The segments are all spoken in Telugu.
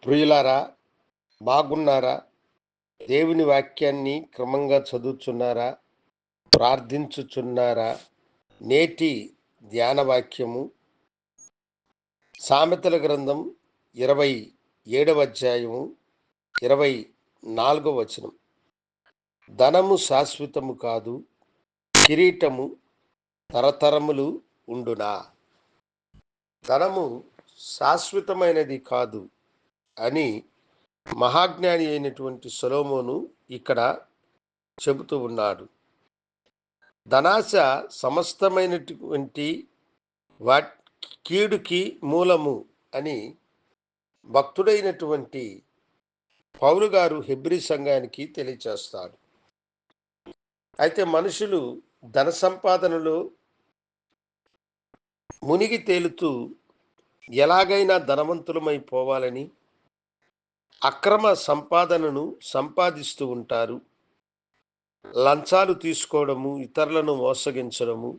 ప్రియులారా, బాగున్నారా? దేవుని వాక్యాన్ని క్రమంగా చదువుచున్నారా? ప్రార్థించుచున్నారా? నేటి ధ్యాన వాక్యము సామెతల గ్రంథం 27వ అధ్యాయము 24వ వచనం. ధనము శాశ్వతము కాదు, కిరీటము తరతరములు ఉండునా. ధనము శాశ్వతమైనది కాదు అని మహాజ్ఞాని అయినటువంటి సొలొమోను ఇక్కడ చెబుతూ ఉన్నాడు. ధనాశ సమస్తమైనటువంటి కీడుకి మూలము అని భక్తుడైనటువంటి పౌలు గారు హెబ్రీ సంఘానికి తెలియచేస్తాడు. అయితే మనుషులు ధన సంపాదనలో మునిగి తేలుతూ ఎలాగైనా ధనవంతులమైపోవాలని అక్రమ సంపాదనను సంపాదిస్తూ ఉంటారు. లంచాలు తీసుకోవడము, ఇతరులను మోసగించడము,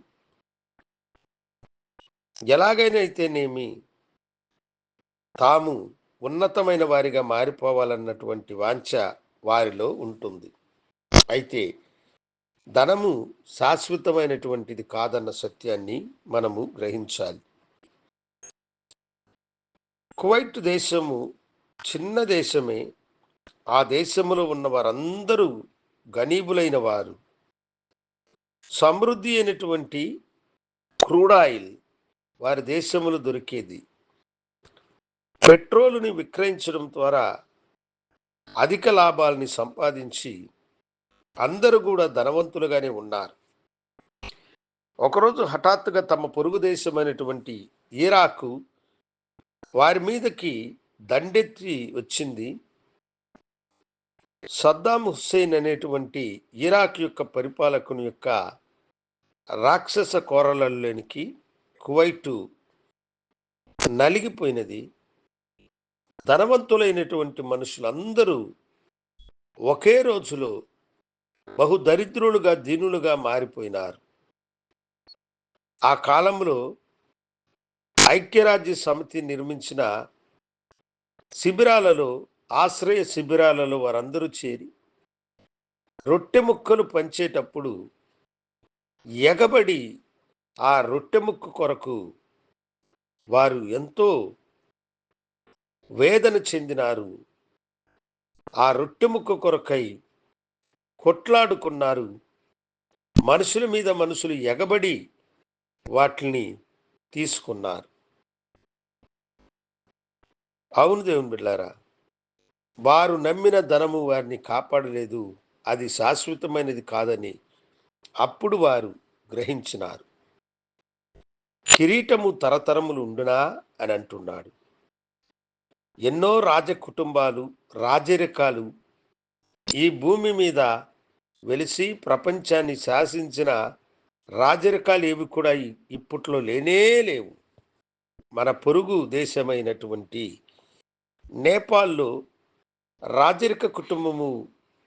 ఎలాగైనైతేనేమి తాము ఉన్నతమైన వారిగా మారిపోవాలన్నటువంటి వాంఛ వారిలో ఉంటుంది. అయితే ధనము శాశ్వతమైనటువంటిది కాదన్న సత్యాన్ని మనము గ్రహించాలి. కువైట్ దేశము చిన్న దేశమే. ఆ దేశంలో ఉన్న వారందరూ గనీబులైన వారు. సమృద్ధి అయినటువంటి క్రూడ్ ఆయిల్ వారి దేశంలో దొరికేది. పెట్రోలుని విక్రయించడం ద్వారా అధిక లాభాలని సంపాదించి అందరూ కూడా ధనవంతులుగానే ఉన్నారు. ఒకరోజు హఠాత్తుగా తమ పొరుగు దేశమైనటువంటి ఇరాకు వారి మీదకి దండెత్తి వచ్చింది. సద్దాం హుస్సేన్ అనేటువంటి ఇరాక్ యొక్క పరిపాలకుని యొక్క రాక్షస కోరలలోనికి కువైటు నలిగిపోయినది. ధనవంతులైనటువంటి మనుషులందరూ ఒకే రోజులో బహుదరిద్రులుగా దీనులుగా మారిపోయినారు. ఆ కాలంలో ఐక్యరాజ్య సమితి నిర్మించిన శిబిరాలలో, ఆశ్రయ శిబిరాలలో వారందరూ చేరి రొట్టె ముక్కలు పంచేటప్పుడు ఎగబడి ఆ రొట్టె ముక్క కొరకు వారు ఎంతో వేదన చెందినారు. ఆ రొట్టె ముక్క కొరకై కొట్లాడుకున్నారు. మనుషుల మీద మనుషులు ఎగబడి వాటిని తీసుకున్నారు. అవును దేవుని బిడ్డలారా, వారు నమ్మిన ధనము వారిని కాపాడలేదు, అది శాశ్వతమైనది కాదని అప్పుడు వారు గ్రహించినారు. కిరీటము తరతరములు ఉండునా అని అంటున్నాడు. ఎన్నో రాజకుటుంబాలు, రాజరికాలు ఈ భూమి మీద వెలిసి ప్రపంచాన్ని శాసించిన రాజరికాలు ఏవి కూడా ఇప్పట్లో లేనే లేవు. మన పొరుగు దేశమైనటువంటి నేపాల్లో రాజరిక కుటుంబము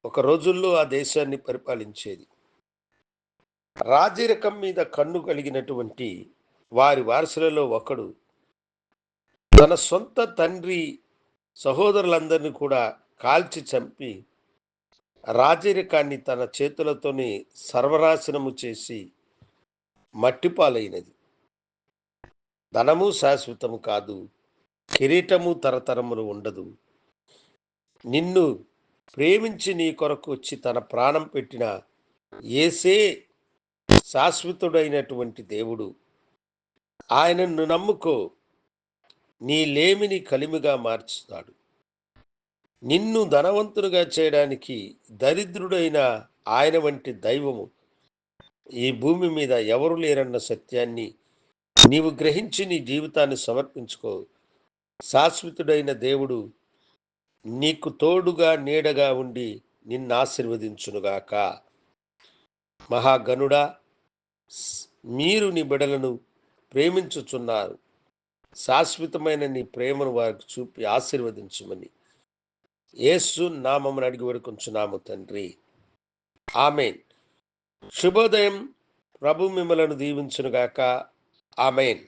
ఒక రోజుల్లో ఆ దేశాన్ని పరిపాలించేది. రాజరికం మీద కన్ను కలిగినటువంటి వారి వారసులలో ఒకడు తన సొంత తండ్రి సహోదరులందరినీ కూడా కాల్చి చంపి రాజరికాన్ని తన చేతులతోనే సర్వనాశనము చేసి మట్టిపాలైనది. ధనము శాశ్వతము కాదు, కిరీటము తరతరములు ఉండదు. నిన్ను ప్రేమించి నీ కొరకు వచ్చి తన ప్రాణం పెట్టిన యేసే శాశ్వతుడైనటువంటి దేవుడు. ఆయనను నమ్ముకో, నీ లేమిని కలిమిగా మార్చుతాడు. నిన్ను ధనవంతునిగా చేయడానికి దరిద్రుడైన ఆయన వంటి దైవము ఈ భూమి మీద ఎవరు లేరన్న సత్యాన్ని నీవు గ్రహించి నీ జీవితాన్ని సమర్పించుకో. శాశ్వతుడైన దేవుడు నీకు తోడుగా నీడగా ఉండి నిన్ను ఆశీర్వదించునుగాక. మహాగణుడా, మీరు నీ బిడ్డలను ప్రేమించుచున్నారు. శాశ్వతమైన నీ ప్రేమను వారికి చూపి ఆశీర్వదించమని యేసు నామమున అడిగి వేడుకొంచున్నాము తండ్రి. ఆమేన్. శుభోదయం. ప్రభు మిమ్మలను దీవించునుగాక. ఆమేన్.